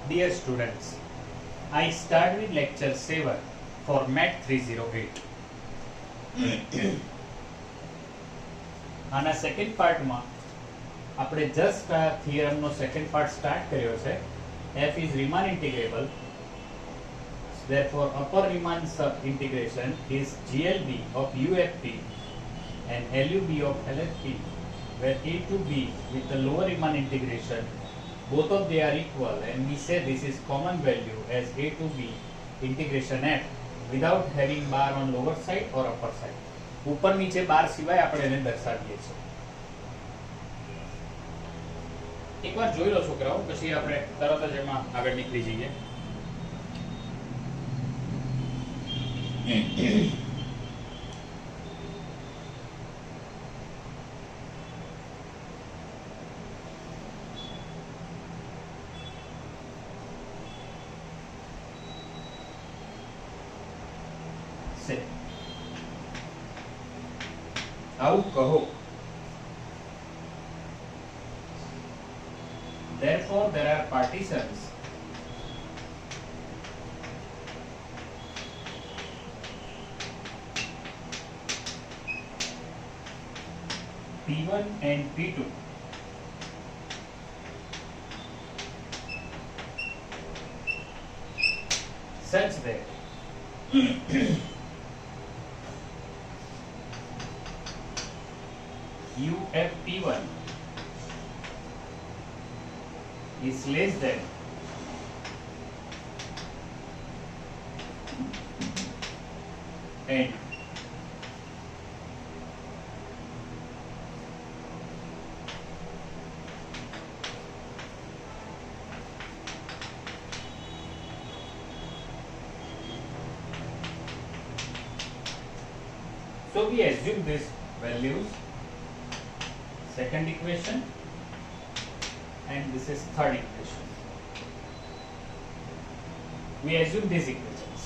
Dear students, I start with lecture 7 for MAT 308. આના second પાર્ટમાં આપણે just આ થિયરમનો second part start કર્યો છે. f is Riemann integrable, therefore upper Riemann integration is GLB of UFP and LUB of LFP, where A to B with the lower Riemann integration, both of they are equal, and we say this is common value as A to B integration f without having bar on lower side or upper side. ऊपर नीचे बार सिवाय આપણે એને દર્શાવીએ છીએ. એકવાર જોઈ લો છોકરાઓ, પછી આપણે તરત જ એમાં આગળ નીકળી જઈએ. આવું કહો. Therefore there are partitions P1 and P2 such that UFP1 is less than and so we assume these values. Second equation, and this is third equation. We assume these equations.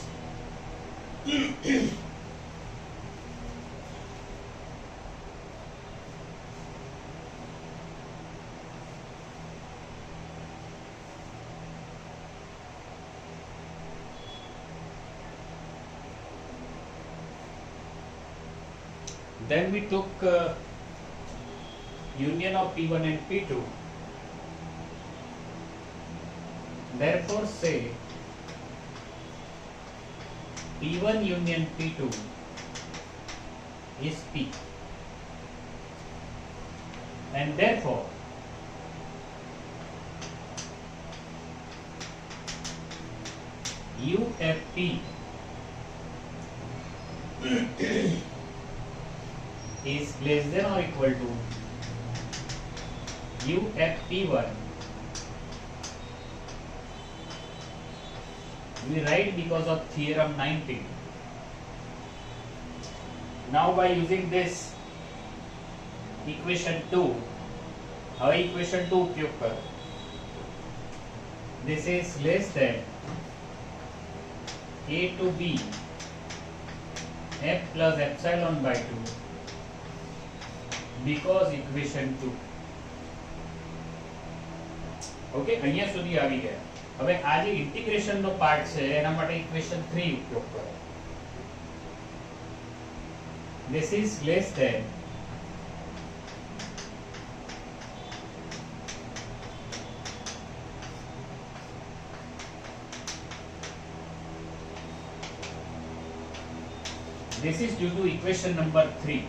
Then we took union of P1 and P2. Therefore say P1 union P2 is P, and therefore UFP is less than or equal to UFP1. We write because of theorem 19. Now by using this equation 2, our equation 2 उपयोग करो. This is less than A to B f plus epsilon by 2 because equation 2. Okay, અહીંયા સુધી આવી ગયા. હવે આ જે integration નો part છે એના માટે ઇક્વેશન 3 ઉપયોગ કરો. This is less than this is due to equation number 3.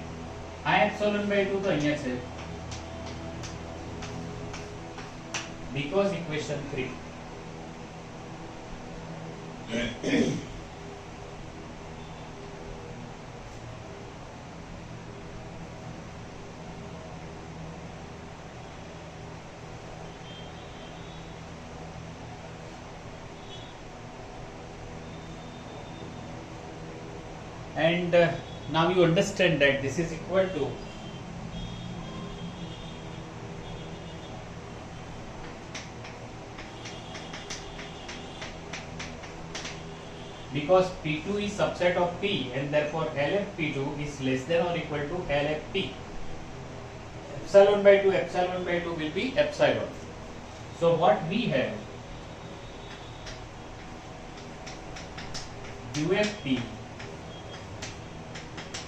આ epsilon by 2 તો અહીંયા છે because equation 3. And now you understand that this is equal to because P2 is subset of P, and therefore LFP2 is less than or equal to LFP. epsilon by 2 will be epsilon. So what we have UFP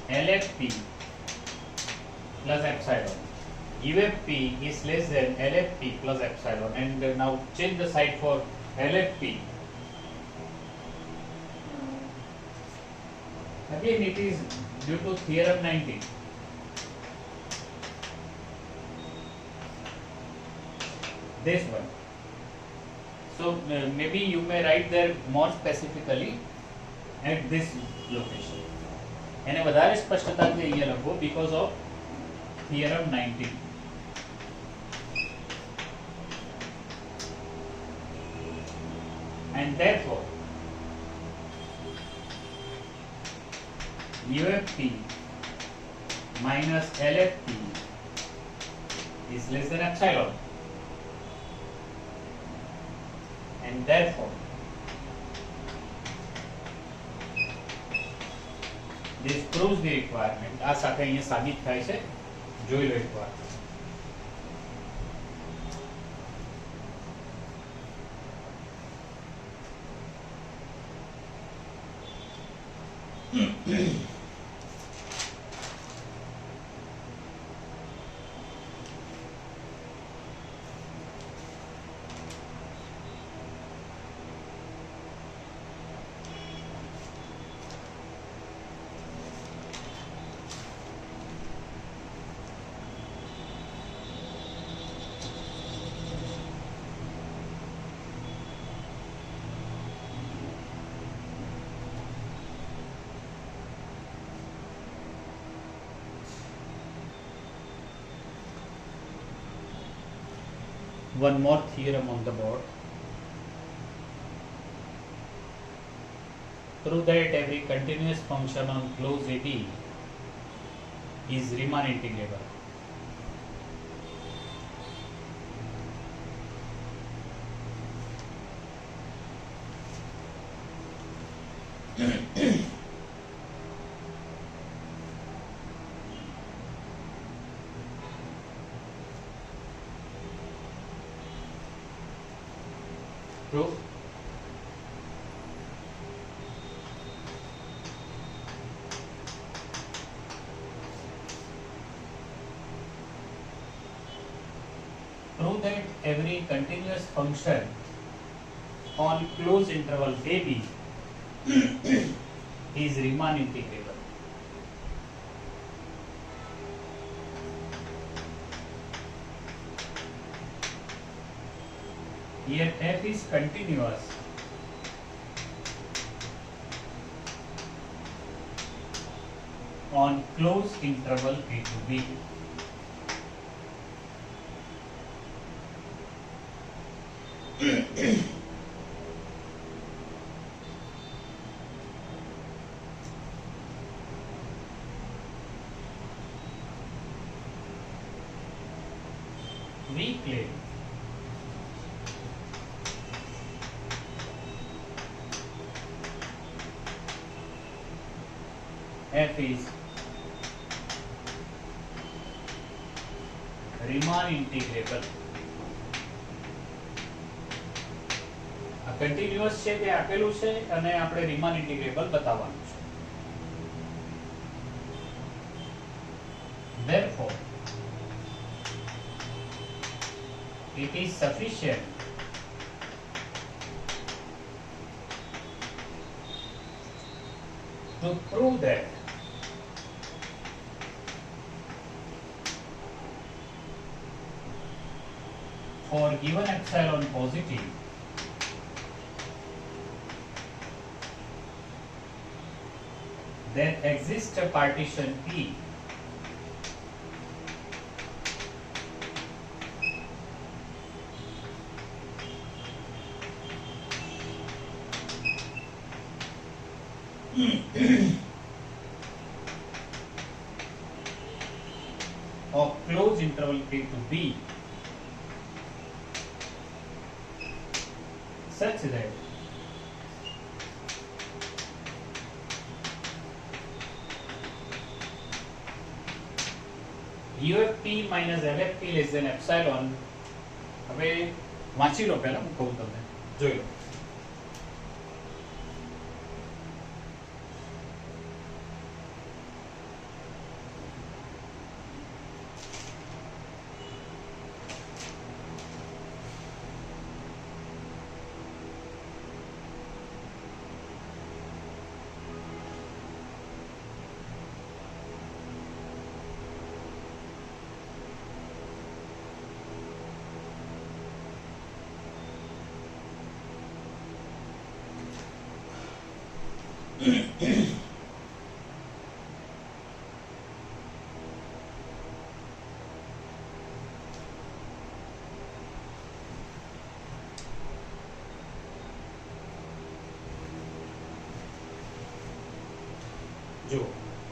LFP plus epsilon. UFP is less than LFP plus epsilon, and now change the side for LFP. Again, it is due to theorem 19. This one. So maybe you may write there more specifically at this location. એને વધારે સ્પષ્ટતાથી અહીંયા લખો because of theorem 19. And therefore UFP minus LFP is less than epsilon, and therefore this proves the requirement. આ સાથે અહીંયા સાબિત થાય છે, જોઈ લો એકવાર. One more theorem on the board. Prove that every continuous function on closed AB is Riemann integrable. Proof. Prove that every continuous function on closed interval AB is Riemann integrable. Here f is continuous on closed interval A to B. We claim f is Riemann integrable. આ continuous છે તે આપેલું છે અને આપણે Riemann integrable બતાવવાનું છે. Therefore it is sufficient to prove that for given epsilon positive, there exists a partition P of closed interval A to B such that UFP minus LFP less than epsilon. હવે વાંચી લો, પહેલા હું કહું તમને, જોઈ લો. જો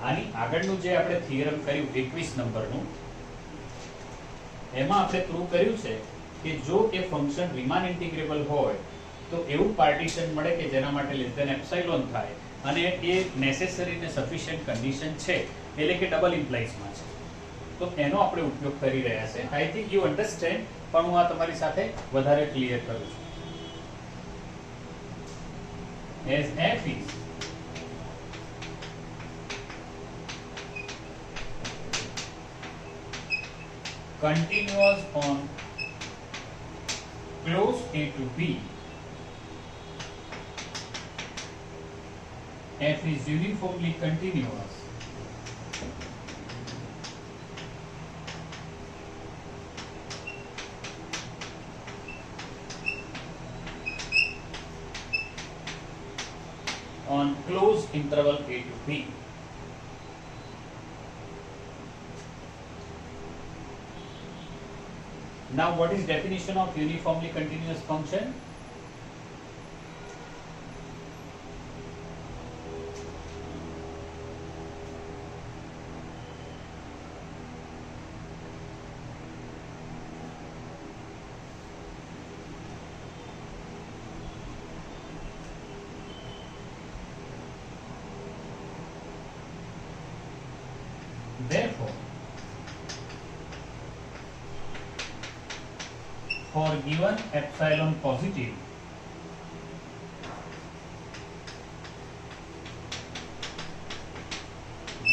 આની આગળનું જે આપણે થિયરમ કર્યું 21 નંબરનું, એમાં આપણે પ્રૂવ કર્યું છે કે જો એ ફંક્શન રીમાન ઇન્ટિગ્રેબલ હોય તો એવું પાર્ટીશન મળે કે જેના માટે લેસ ધેન એપ્સિલોન થાય અને એ નેસેસરી ને સફિશિયન્ટ કન્ડિશન છે, એટલે કે ડબલ ઇમ્પ્લાઇઝમાં છે. તો એનો આપણે ઉપયોગ કરી રહ્યા છે. આઈ થિંક યુ અન્ડરસ્ટેન્ડ, પણ હું આ તમારી સાથે વધારે ક્લિયર કરું છું. As f is continuous on close A to B, f is uniformly continuous on closed interval A to B. Now what is definition of uniformly continuous function? Therefore, for given epsilon positive,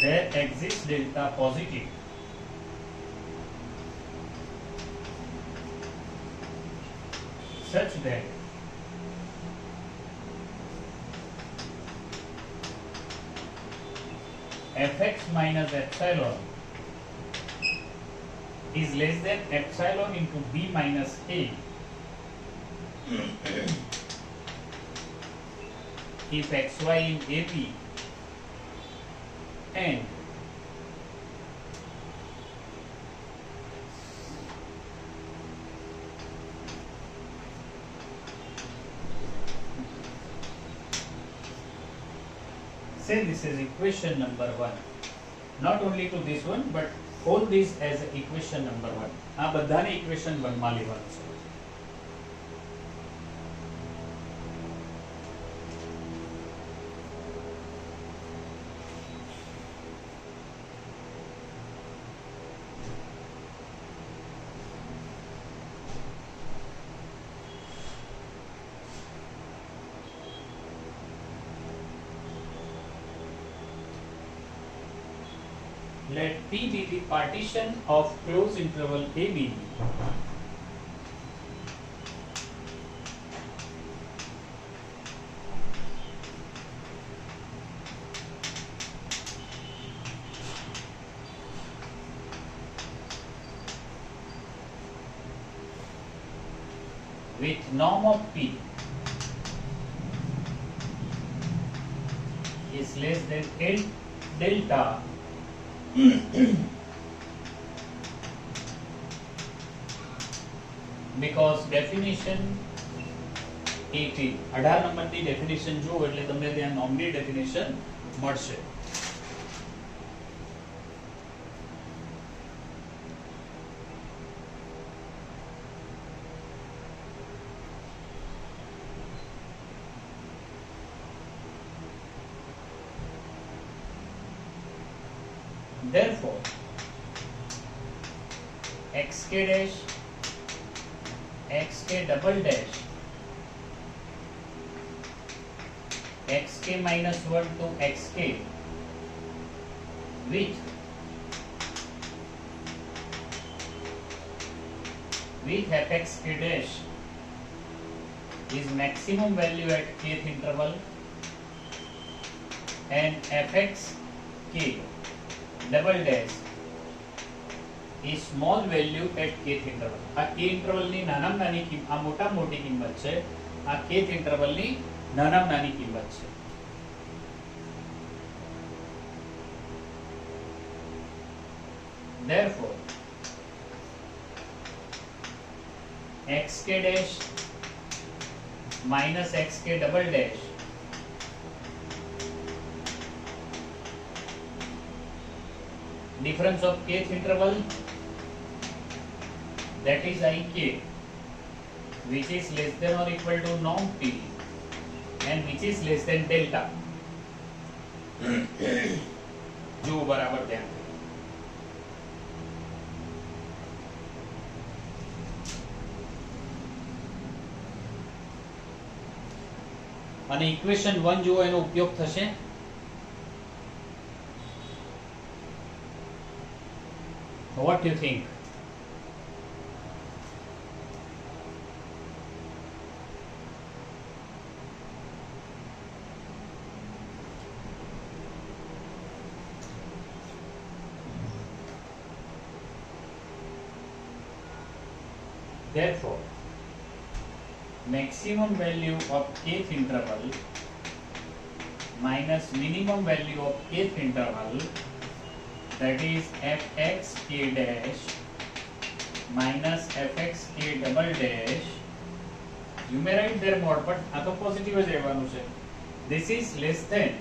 there exists delta positive such that fx minus epsilon is less than epsilon into b minus a if xy in AP and say this is equation number 1. Not only to this one, but all this as equation number 1. આ બધાને equation 1 માં લેવાનું છે. Let P be the partition of closed interval AB with norm of P is less than L delta because definition 18 18 નંબરની definition જો એટલે તમને ત્યાં નોર્મલી ડેફિનેશન મળશે. Therefore, xk dash, xk double dash, xk minus 1 to xk with fxk dash is maximum value at kth interval and fxk double dash is small value at kth interval. આ k interval ની નાનામાં નાની કિંમત, આ મોટામાં મોટી કિંમત છે, આ kth interval ની નાનામાં નાની કિંમત છે. therefore xk dash minus xk double dash difference of kth interval, that is ik, which is less than or equal to norm t and which is less than delta. જો બરાબર ધ્યાન અને equation 1 જુઓ એનો ઉપયોગ થશે. What do you think? Therefore, maximum value of kth interval minus minimum value of kth interval, that is fx k dash minus fx k double dash. You may write their mod, but આ તો positive જ રહેવાનું છે. This is less than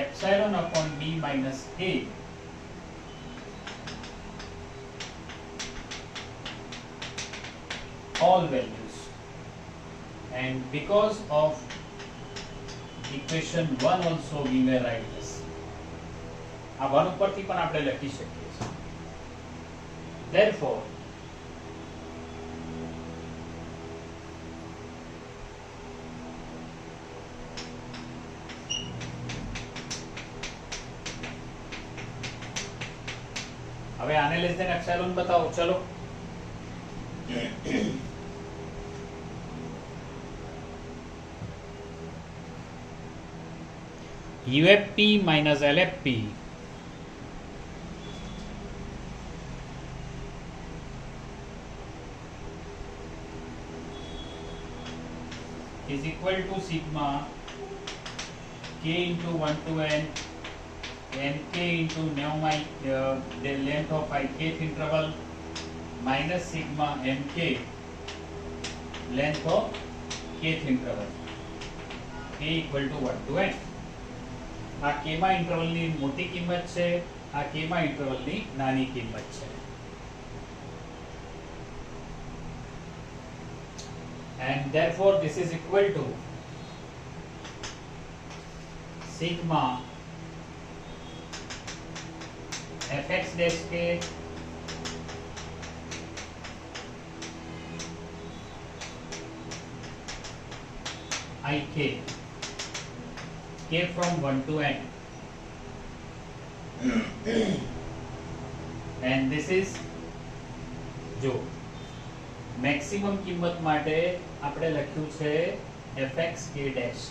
epsilon upon b minus a all values, and because of equation 1 also we may write this. આ 1 ઉપરથી પણ આપણે લખી શકીએ છીએ. Therefore, હવે આને લેસ ધેન એપ્સિલોન બતાવો. ચલો UFP minus LFP is equal to sigma k into 1 to n k into the length of kth interval minus sigma mk length of kth interval, k equal to 1 to n. આ k માં interval ની મોટી કિંમત છે, આ k માં interval ની નાની કિંમત છે. And therefore this is equal to sigma fx dash k ik, k from 1 to n, and this is જો મેક્સિમમ કિંમત માટે આપણે લખ્યું છે fx k dash,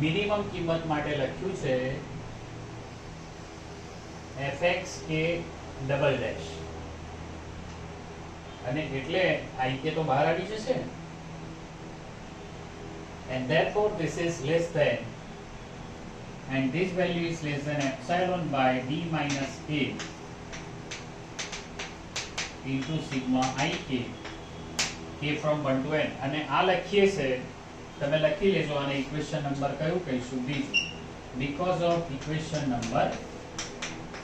મિનિમમ કિંમત માટે લખ્યું છે fx k double dash, અને એટલે ik તો બહાર આવી જશે. And therefore this is less than, and this value is less than epsilon by b minus a into sigma ik, k from 1 to n. અને આ લખીએ છે, તમે લખી લેજો. અને ઇક્વેશન નંબર કયું કહીશું? બીજું, because of equation number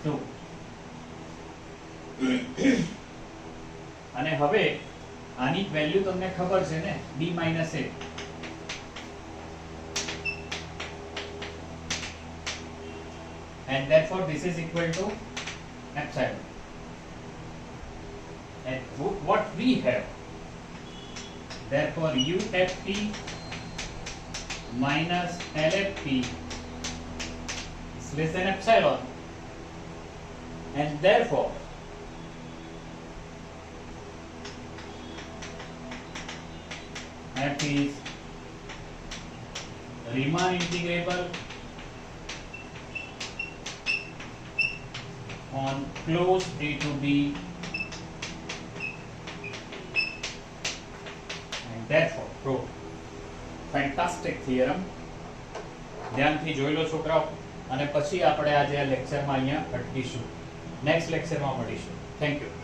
2. અને હવે આની વેલ્યુ તમને ખબર છે ને, b minus a. And therefore this is equal to epsilon. And what we have, therefore UFP minus LFP is less than epsilon, and therefore F is Riemann integrable on closed A to B, and therefore proved. Fantastic theorem. ધ્યાનથી જોઈ લો છોકરાઓ. અને પછી આપણે આજે આ લેક્ચરમાં અહીંયા અટકીશું. નેક્સ્ટ લેક્ચરમાં મળીશું. Thank you.